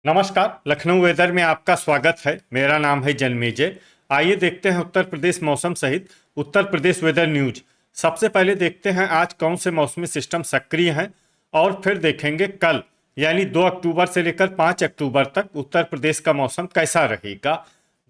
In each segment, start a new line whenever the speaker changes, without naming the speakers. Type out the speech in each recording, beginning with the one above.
नमस्कार, लखनऊ वेदर में आपका स्वागत है। मेरा नाम है जन्मेजय। आइए देखते हैं उत्तर प्रदेश मौसम सहित उत्तर प्रदेश वेदर न्यूज। सबसे पहले देखते हैं आज कौन से मौसमी सिस्टम सक्रिय हैं और फिर देखेंगे कल यानी 2 अक्टूबर से लेकर 5 अक्टूबर तक उत्तर प्रदेश का मौसम कैसा रहेगा।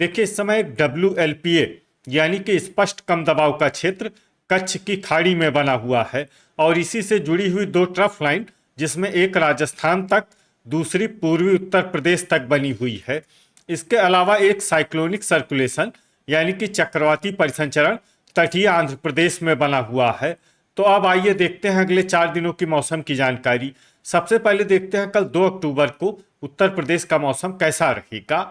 देखिए, इस समय एक WLPA यानी कि स्पष्ट कम दबाव का क्षेत्र कच्छ की खाड़ी में बना हुआ है और इसी से जुड़ी हुई 2 ट्रफ लाइन, जिसमें एक राजस्थान तक, दूसरी पूर्वी उत्तर प्रदेश तक बनी हुई है। इसके अलावा एक साइक्लोनिक सर्कुलेशन यानी कि चक्रवाती परिसंचरण तटीय आंध्र प्रदेश में बना हुआ है। तो अब आइए देखते हैं अगले 4 दिनों की मौसम की जानकारी। सबसे पहले देखते हैं कल 2 अक्टूबर को उत्तर प्रदेश का मौसम कैसा रहेगा।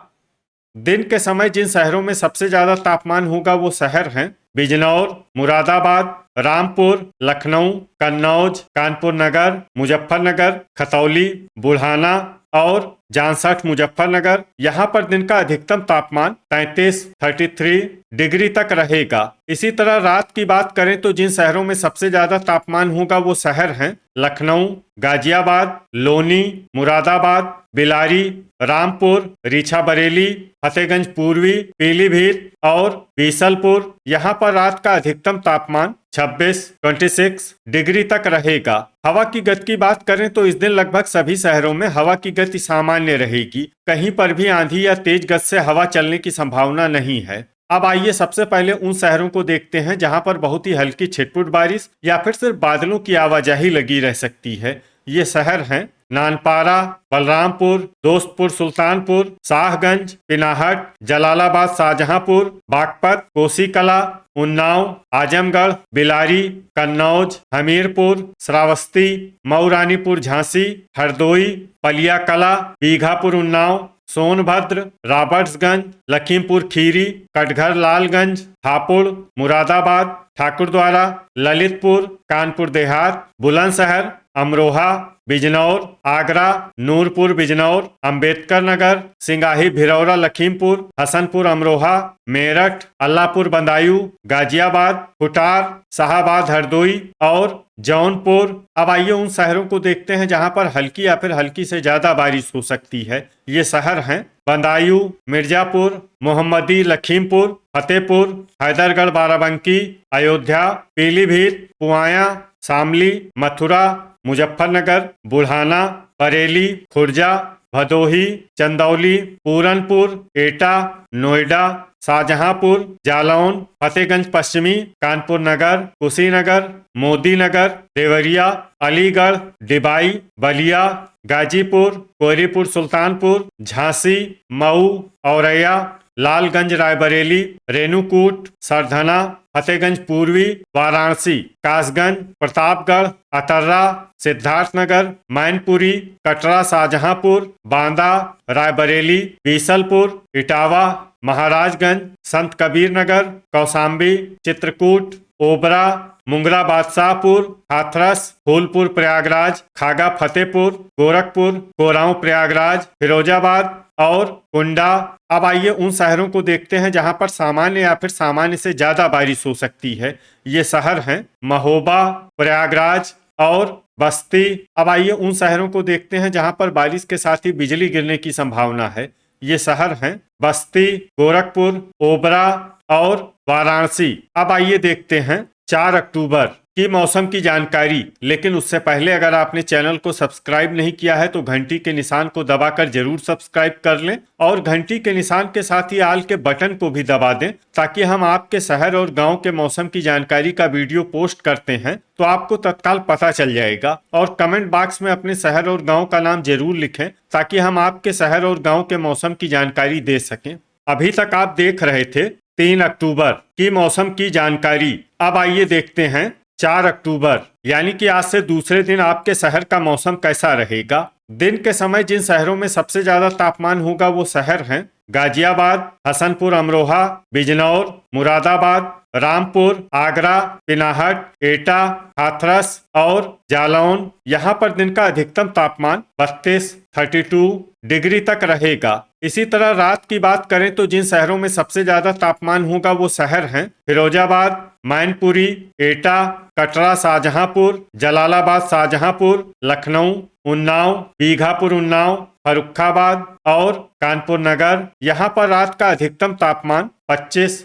दिन के समय जिन शहरों में सबसे ज्यादा तापमान होगा वो शहर हैं बिजनौर, मुरादाबाद, रामपुर, लखनऊ, कन्नौज, कानपुर नगर, मुजफ्फरनगर, खतौली, बुढ़ाना और जामसठ मुजफ्फरनगर। यहाँ पर दिन का अधिकतम तापमान 33 डिग्री तक रहेगा। इसी तरह रात की बात करें तो जिन शहरों में सबसे ज्यादा तापमान होगा वो शहर हैं लखनऊ, गाजियाबाद, लोनी, मुरादाबाद, बिलारी, रामपुर, रीछा बरेली, फतेहगंज पूर्वी, पीलीभीत और बीसलपुर। यहाँ पर रात का अधिकतम तापमान 26 डिग्री तक रहेगा। हवा की गति की बात करें तो इस दिन लगभग सभी शहरों में हवा की गति सामान्य रहेगी। कहीं पर भी आंधी या तेज गति से हवा चलने की संभावना नहीं है। अब आइए सबसे पहले उन शहरों को देखते हैं जहां पर बहुत ही हल्की छिटपुट बारिश या फिर सिर्फ बादलों की आवाजाही लगी रह सकती है। ये शहर हैं नानपारा, बलरामपुर, दोस्तपुर, सुल्तानपुर, शाहगंज, पिनाहट, जलालाबाद, शाहजहांपुर, बागपत, कोसीकला, उन्नाव, आजमगढ़, बिलारी, कन्नौज, हमीरपुर, श्रावस्ती, मऊरानीपुर, झांसी, हरदोई, पलिया कला, बीघापुर, उन्नाव, सोनभद्र, रॉबर्ट्सगंज, लखीमपुर खीरी, कटघर, लालगंज, हापुड़, मुरादाबाद, ठाकुरद्वारा, ललितपुर, कानपुर देहात, बुलंदशहर, अमरोहा, बिजनौर, आगरा, नूरपुर बिजनौर, अंबेडकर नगर, सिंगाही भिरौरा लखीमपुर, हसनपुर अमरोहा, मेरठ, अल्लाहपुर बदायूं, गाजियाबाद, खुटार, शाहाबाद हरदोई और जौनपुर। अब आइए उन शहरों को देखते हैं जहां पर हल्की या फिर हल्की से ज्यादा बारिश हो सकती है। ये शहर हैं बदायूं, मिर्जापुर, मोहम्मदी, लखीमपुर, फतेहपुर, हैदरगढ़, बाराबंकी, अयोध्या, पीलीभीत, पुआया, शामली, मथुरा, मुजफ्फरनगर, बुढ़ाना, बरेली, खुर्जा, भदोही, चंदौली, पूरनपुर, एटा, नोएडा, शाहजहांपुर, जालौन, फतेहगंज पश्चिमी, कानपुर नगर, कुशीनगर, मोदी नगर, देवरिया, अलीगढ़, डिबाई, बलिया, गाजीपुर, कोहरीपुर, सुल्तानपुर, झांसी, मऊ, औरैया, लालगंज, रायबरेली, रेणुकूट, सरधना, फतेहगंज पूर्वी, वाराणसी, कासगंज, प्रतापगढ़, अतर्रा, सिद्धार्थनगर, मैनपुरी, कटरा, शाहजहांपुर, बांदा, रायबरेली, बीसलपुर, इटावा, महाराजगंज, संत कबीर नगर, कौशाम्बी, चित्रकूट, ओबरा, मुंगरा, बादशाहपुर, हाथरस, फूलपुर, प्रयागराज, खागा, फतेहपुर, गोरखपुर, कोरांव, प्रयागराज, फिरोजाबाद और कुंडा। अब आइए उन शहरों को देखते हैं जहां पर सामान्य या फिर सामान्य से ज्यादा बारिश हो सकती है। ये शहर हैं महोबा, प्रयागराज और बस्ती। अब आइए उन शहरों को देखते हैं जहां पर बारिश के साथ ही बिजली गिरने की संभावना है। ये शहर हैं बस्ती, गोरखपुर, ओबरा और वाराणसी। अब आइए देखते हैं 4 अक्टूबर की मौसम की जानकारी। लेकिन उससे पहले अगर आपने चैनल को सब्सक्राइब नहीं किया है तो घंटी के निशान को दबाकर जरूर सब्सक्राइब कर लें और घंटी के निशान के साथ ही आल के बटन को भी दबा दें, ताकि हम आपके शहर और गांव के मौसम की जानकारी का वीडियो पोस्ट करते हैं तो आपको तत्काल पता चल जाएगा। और कमेंट बॉक्स में अपने शहर और गाँव का नाम जरूर लिखें ताकि हम आपके शहर और गाँव के मौसम की जानकारी दे सकें। अभी तक आप देख रहे थे 3 अक्टूबर की मौसम की जानकारी। अब आइए देखते हैं 4 अक्टूबर यानी कि आज से दूसरे दिन आपके शहर का मौसम कैसा रहेगा। दिन के समय जिन शहरों में सबसे ज्यादा तापमान होगा वो शहर हैं गाजियाबाद, हसनपुर अमरोहा, बिजनौर, मुरादाबाद, रामपुर, आगरा, पिनाहट, एटा, हाथरस और जालौन। यहाँ पर दिन का अधिकतम तापमान 32 डिग्री तक रहेगा। इसी तरह रात की बात करें तो जिन शहरों में सबसे ज्यादा तापमान होगा वो शहर हैं फिरोजाबाद, मैनपुरी, एटा, कटरा शाहजहांपुर, जलालाबाद शाहजहांपुर, लखनऊ, उन्नाव, बीघापुर उन्नाव, फर्रुखाबाद और कानपुर नगर। यहाँ पर रात का अधिकतम तापमान 25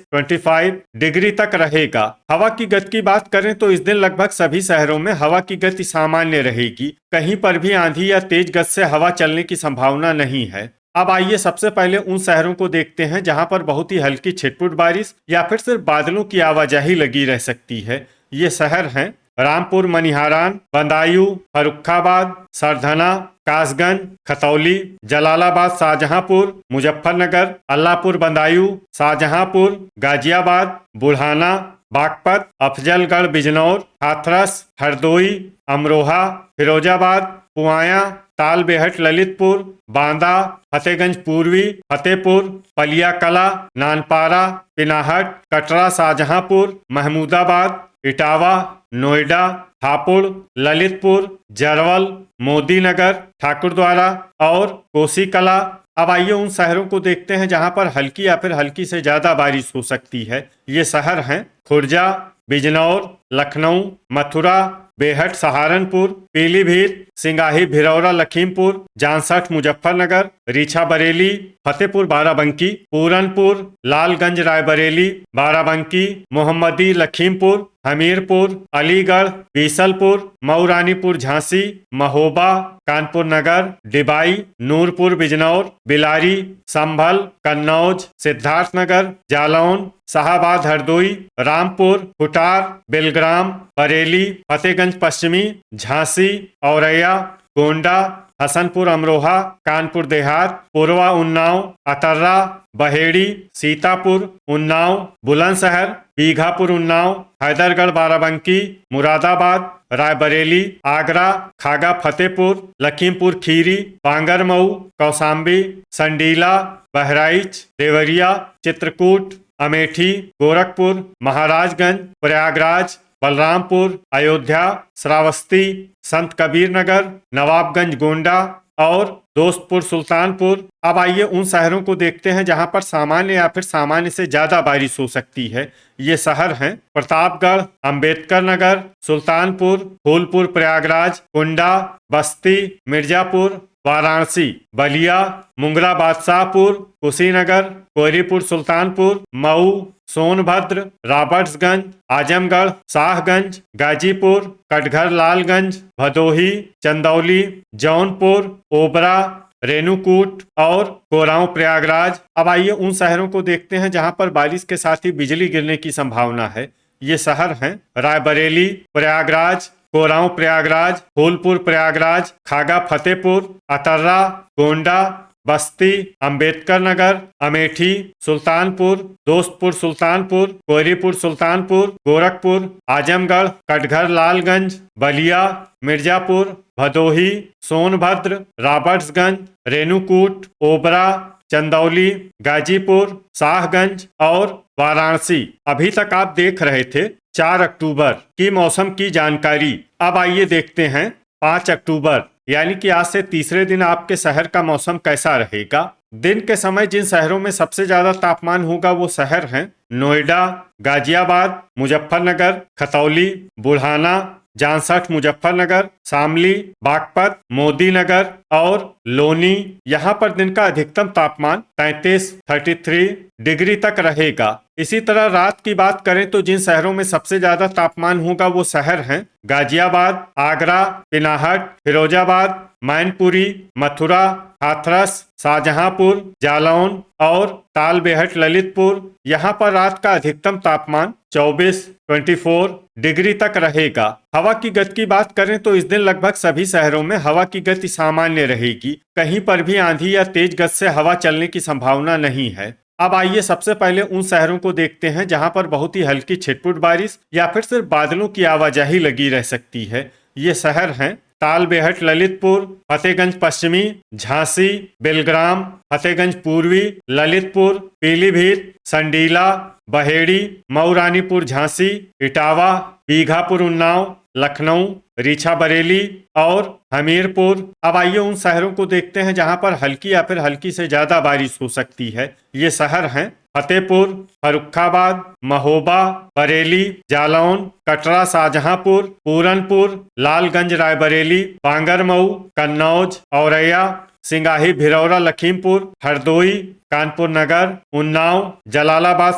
डिग्री तक रहेगा। हवा की गति की बात करें तो इस दिन लगभग सभी शहरों में हवा की गति सामान्य रहेगी। कहीं पर भी आंधी या तेज गति से हवा चलने की संभावना नहीं है। अब आइए सबसे पहले उन शहरों को देखते हैं जहां पर बहुत ही हल्की छिटपुट बारिश या फिर सिर्फ बादलों की आवाजाही लगी रह सकती है। ये शहर हैं रामपुर मनिहारान, बदायूं, फर्रुखाबाद, सरधना, कासगंज, खतौली, जलालाबाद शाहजहांपुर, मुजफ्फरनगर, अल्लाहपुर बदायूं, शाहजहांपुर, गाजियाबाद, बुढ़ाना, बागपत, अफजलगढ़ बिजनौर, हाथरस, हरदोई, अमरोहा, फिरोजाबाद, पुआया, तालबेहट ललितपुर, बांदा, फतेहगंज पूर्वी, फतेहपुर, पलिया कला, नानपारा, पिनाहट, कटरा शाहजहांपुर, महमूदाबाद, इटावा, नोएडा, हापुड़, ललितपुर, जरवल, मोदी नगर, ठाकुरद्वारा और कोसी कला। अब आइए उन शहरों को देखते हैं जहां पर हल्की या फिर हल्की से ज्यादा बारिश हो सकती है। ये शहर हैं खुर्जा, बिजनौर, लखनऊ, मथुरा, बेहट सहारनपुर, पीलीभीत, सिंगाही भिरौरा लखीमपुर, जांसठ मुजफ्फरनगर, रीछा बरेली, फतेहपुर बाराबंकी, पूरनपुर, लालगंज रायबरेली, बाराबंकी, मोहम्मदी लखीमपुर, हमीरपुर, अलीगढ़, बीसलपुर, मऊरानीपुर झांसी, महोबा, कानपुर नगर, डिबाई, नूरपुर बिजनौर, बिलारी, संभल, कन्नौज, सिद्धार्थनगर, जालौन, शाहाबाद हरदोई, रामपुर, कुटार, बेलग्राम, बरेली, फतेहगंज पश्चिमी, झांसी, औरैया, गोंडा, हसनपुर अमरोहा, कानपुर देहात, पूर्वा उन्नाव, अतर्रा, बहेड़ी, सीतापुर, उन्नाव, बुलंदशहर, बीघापुर उन्नाव, हैदरगढ़ बाराबंकी, मुरादाबाद, रायबरेली, आगरा, खागा फतेहपुर, लखीमपुर खीरी, बांगरमऊ, कौशाम्बी, संडीला, बहराइच, देवरिया, चित्रकूट, अमेठी, गोरखपुर, महाराजगंज, प्रयागराज, बलरामपुर, अयोध्या, श्रावस्ती, संत कबीर नगर, नवाबगंज गोंडा और दोस्तपुर सुल्तानपुर। अब आइए उन शहरों को देखते हैं जहां पर सामान्य या फिर सामान्य से ज्यादा बारिश हो सकती है। ये शहर हैं प्रतापगढ़, अंबेडकर नगर, सुल्तानपुर, फूलपुर प्रयागराज, कुंडा, बस्ती, मिर्जापुर, वाराणसी, बलिया, मुंगरा बादशाहपुर, कुशीनगर, कोयरीपुर सुल्तानपुर, मऊ, सोनभद्र, रॉबर्ट्सगंज, आजमगढ़, शाहगंज, गाजीपुर, कटघर लालगंज, भदोही, चंदौली, जौनपुर, ओबरा, रेणुकूट और कोरांव प्रयागराज। अब आइए उन शहरों को देखते हैं जहां पर बारिश के साथ ही बिजली गिरने की संभावना है। ये शहर हैं रायबरेली, प्रयागराज, कोरांव प्रयागराज, फूलपुर प्रयागराज, खागा फतेहपुर, अतर्रा, गोंडा, बस्ती, अंबेडकर नगर, अमेठी, सुल्तानपुर, दोस्तपुर सुल्तानपुर, कोयरीपुर सुल्तानपुर, गोरखपुर, आजमगढ़, कटघर लालगंज, बलिया, मिर्जापुर, भदोही, सोनभद्र, रॉबर्ट्सगंज, रेणुकूट, ओबरा, चंदौली, गाजीपुर, शाहगंज और वाराणसी। अभी तक आप देख रहे थे 4 अक्टूबर की मौसम की जानकारी। अब आइए देखते हैं 5 अक्टूबर यानी कि आज से तीसरे दिन आपके शहर का मौसम कैसा रहेगा। दिन के समय जिन शहरों में सबसे ज्यादा तापमान होगा वो शहर हैं नोएडा, गाजियाबाद, मुजफ्फरनगर, खतौली, बुढ़ाना, जांसठ मुजफ्फरनगर, शामली, बागपत, मोदी नगर और लोनी। यहाँ पर दिन का अधिकतम तापमान 33 डिग्री तक रहेगा। इसी तरह रात की बात करें तो जिन शहरों में सबसे ज्यादा तापमान होगा वो शहर हैं गाजियाबाद, आगरा, पिनाहट, फिरोजाबाद, मैनपुरी, मथुरा, हाथरस, शाहजहांपुर, जालौन और तालबेहट ललितपुर। यहाँ पर रात का अधिकतम तापमान 24 डिग्री तक रहेगा। हवा की गति की बात करें तो इस दिन लगभग सभी शहरों में हवा की गति सामान्य रहेगी। कहीं पर भी आंधी या तेज गति से हवा चलने की संभावना नहीं है। अब आइए सबसे पहले उन शहरों को देखते हैं जहां पर बहुत ही हल्की छिटपुट बारिश या फिर सिर्फ बादलों की आवाजाही लगी रह सकती है। ये शहर हैं तालबेहट ललितपुर, फतेहगंज पश्चिमी, झांसी, बेलग्राम, फतेहगंज पूर्वी, ललितपुर, पीलीभीत, संडीला, बहेड़ी, मऊरानीपुर झांसी, इटावा, बीघापुर उन्नाव, लखनऊ, रीछा बरेली और हमीरपुर। अब आइए उन शहरों को देखते हैं जहां पर हल्की या फिर हल्की से ज्यादा बारिश हो सकती है। ये शहर हैं फतेहपुर, फर्रुखाबाद, महोबा, बरेली, जालौन, कटरा, शाहजहांपुर, पूरनपुर, लालगंज, रायबरेली, बांगरमऊ, कन्नौज, औरैया, सिंगाही, भिलौरा, लखीमपुर, हरदोई, कानपुर नगर, उन्नाव, जलालाबाद,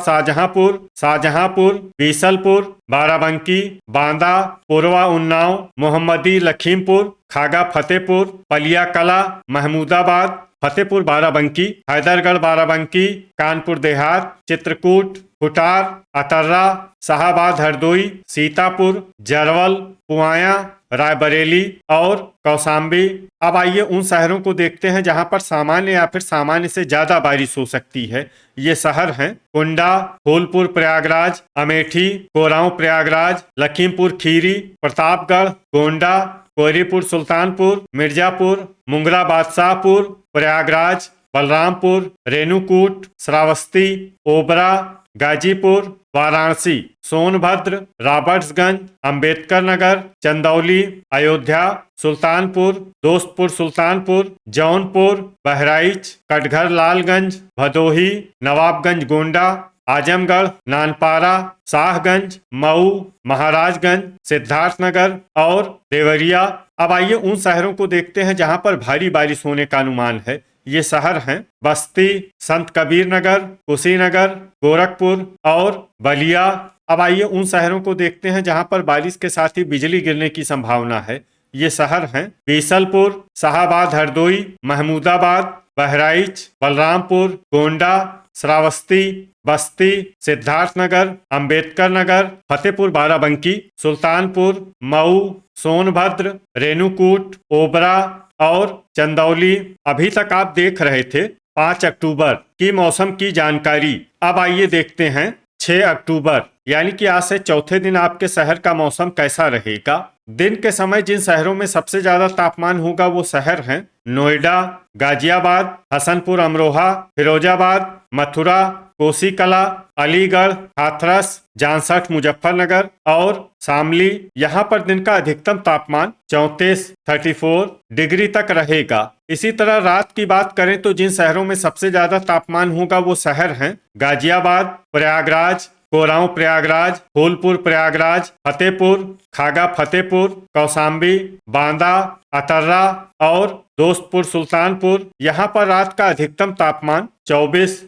शाहजहांपुर, बीसलपुर, बाराबंकी, बांदा, पूर्वा उन्नाव, मोहम्मदी, लखीमपुर, खागा, फतेहपुर, पलिया कला, महमूदाबाद, फतेहपुर बाराबंकी, हैदरगढ़ बाराबंकी, कानपुर देहात, चित्रकूट, कुटार, अतर्रा, शाहाबाद, हरदोई, सीतापुर, जरवल, पुआया, रायबरेली और कौसाम्बी। अब आइए उन शहरों को देखते हैं जहां पर सामान्य या फिर सामान्य से ज्यादा बारिश हो सकती है। ये शहर हैं कुंडा, फूलपुर प्रयागराज, अमेठी, कोरांव प्रयागराज, लखीमपुर खीरी, प्रतापगढ़, गोंडा, कोहरीपुर सुल्तानपुर, मिर्जापुर, मुंगरा बादशाहपुर, प्रयागराज, बलरामपुर, रेणुकूट, श्रावस्ती, ओबरा, गाजीपुर, वाराणसी, सोनभद्र, रॉबर्ट्सगंज, अंबेडकर नगर, चंदौली, अयोध्या, सुल्तानपुर, दोस्तपुर सुल्तानपुर, जौनपुर, बहराइच, कटघर, लालगंज, भदोही, नवाबगंज, गोंडा, आजमगढ़, नानपारा, शाहगंज, मऊ, महाराजगंज, सिद्धार्थनगर और देवरिया। अब आइए उन शहरों को देखते हैं जहां पर भारी बारिश होने का अनुमान है। ये शहर हैं बस्ती, संत कबीर नगर, कुशीनगर, गोरखपुर और बलिया। अब आइए उन शहरों को देखते हैं जहां पर बारिश के साथ ही बिजली गिरने की संभावना है। ये शहर हैं बीसलपुर, शाहाबाद, हरदोई, महमूदाबाद, बहराइच, बलरामपुर, गोंडा, श्रावस्ती, बस्ती, सिद्धार्थनगर, अंबेडकर नगर, फतेहपुर बाराबंकी, सुल्तानपुर, मऊ, सोनभद्र, रेणुकूट, ओबरा और चंदौली। अभी तक आप देख रहे थे 5 अक्टूबर की मौसम की जानकारी। अब आइए देखते हैं 6 अक्टूबर यानी कि आज से चौथे दिन आपके शहर का मौसम कैसा रहेगा। दिन के समय जिन शहरों में सबसे ज्यादा तापमान होगा वो शहर हैं नोएडा, गाजियाबाद, हसनपुर अमरोहा, फिरोजाबाद, मथुरा, कोसीकला, अलीगढ़, हाथरस, जांसठ, मुजफ्फरनगर और शामली। यहाँ पर दिन का अधिकतम तापमान 34 डिग्री तक रहेगा। इसी तरह रात की बात करें तो जिन शहरों में सबसे ज्यादा तापमान होगा वो शहर हैं गाजियाबाद, प्रयागराज, कोरांव प्रयागराज, फूलपुर प्रयागराज, फतेहपुर, खागा फतेहपुर, कौसाम्बी, बांदा, अतर्रा और दोस्तपुर सुल्तानपुर। यहाँ पर रात का अधिकतम तापमान 24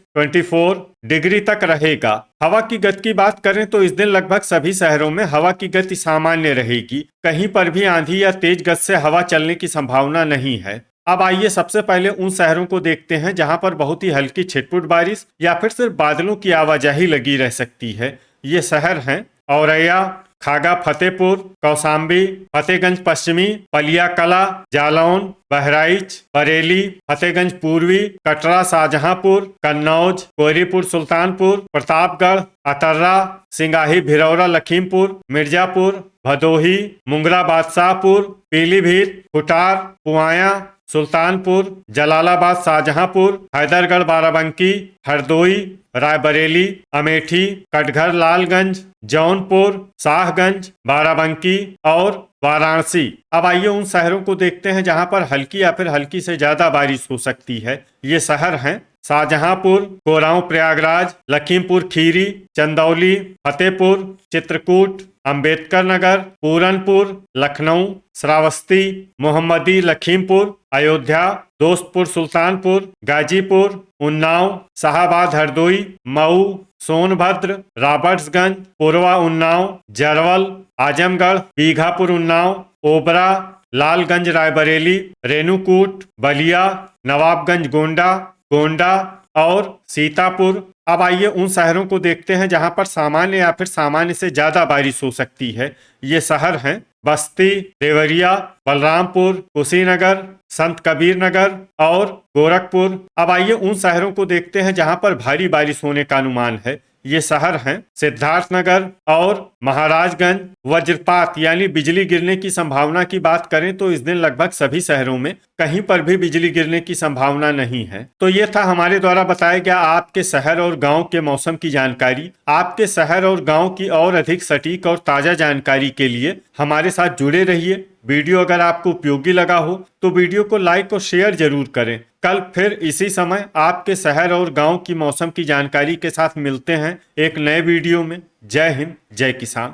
डिग्री तक रहेगा। हवा की गति की बात करें तो इस दिन लगभग सभी शहरों में हवा की गति सामान्य रहेगी। कहीं पर भी आंधी या तेज गति से हवा चलने की संभावना नहीं है। अब आइए सबसे पहले उन शहरों को देखते हैं जहां पर बहुत ही हल्की छिटपुट बारिश या फिर सिर्फ बादलों की आवाजाही लगी रह सकती है। ये शहर हैं औरैया, खागा फतेहपुर, कौसाम्बी, फतेहगंज पश्चिमी, पलिया कला, जालौन, बहराइच, बरेली, फतेहगंज पूर्वी, कटरा, शाहजहांपुर, कन्नौज, कोहरीपुर सुल्तानपुर, प्रतापगढ़, अतर्रा, सिंगाही, भिलौरा, लखीमपुर, मिर्जापुर, भदोही, मुंगरा बादशाहपुर, पीलीभीत, कुटार, पुआया, सुल्तानपुर, जलालाबाद, शाहजहांपुर, हैदरगढ़, बाराबंकी, हरदोई, रायबरेली, अमेठी, कटघर, लालगंज, जौनपुर, शाहगंज, बाराबंकी और वाराणसी। अब आइए उन शहरों को देखते हैं जहां पर हल्की या फिर हल्की से ज्यादा बारिश हो सकती है। ये शहर हैं शाहजहांपुर, कोरांव प्रयागराज, लखीमपुर खीरी, चंदौली, फतेहपुर, चित्रकूट, अंबेडकर नगर, पूरनपुर, लखनऊ, श्रावस्ती, मोहम्मदी, लखीमपुर, अयोध्या, दोस्तपुर सुल्तानपुर, गाजीपुर, उन्नाव, शाहाबाद, हरदोई, मऊ, सोनभद्र, रॉबर्ट्सगंज, पूर्वा उन्नाव, जरवल, आजमगढ़, बीघापुर उन्नाव, ओबरा, लालगंज, रायबरेली, रेणुकूट, बलिया, नवाबगंज, गोंडा और सीतापुर। अब आइए उन शहरों को देखते हैं जहां पर सामान्य या फिर सामान्य से ज्यादा बारिश हो सकती है। ये शहर हैं बस्ती, देवरिया, बलरामपुर, कुशीनगर, संत कबीर नगर और गोरखपुर। अब आइए उन शहरों को देखते हैं जहां पर भारी बारिश होने का अनुमान है। ये शहर हैं सिद्धार्थनगर और महाराजगंज। वज्रपात यानी बिजली गिरने की संभावना की बात करें तो इस दिन लगभग सभी शहरों में कहीं पर भी बिजली गिरने की संभावना नहीं है। तो ये था हमारे द्वारा बताया गया आपके शहर और गांव के मौसम की जानकारी। आपके शहर और गांव की और अधिक सटीक और ताजा जानकारी के लिए हमारे साथ जुड़े रहिए। वीडियो अगर आपको उपयोगी लगा हो तो वीडियो को लाइक और शेयर जरूर करें। कल फिर इसी समय आपके शहर और गांव की मौसम की जानकारी के साथ मिलते हैं एक नए वीडियो में। जय हिंद, जय किसान।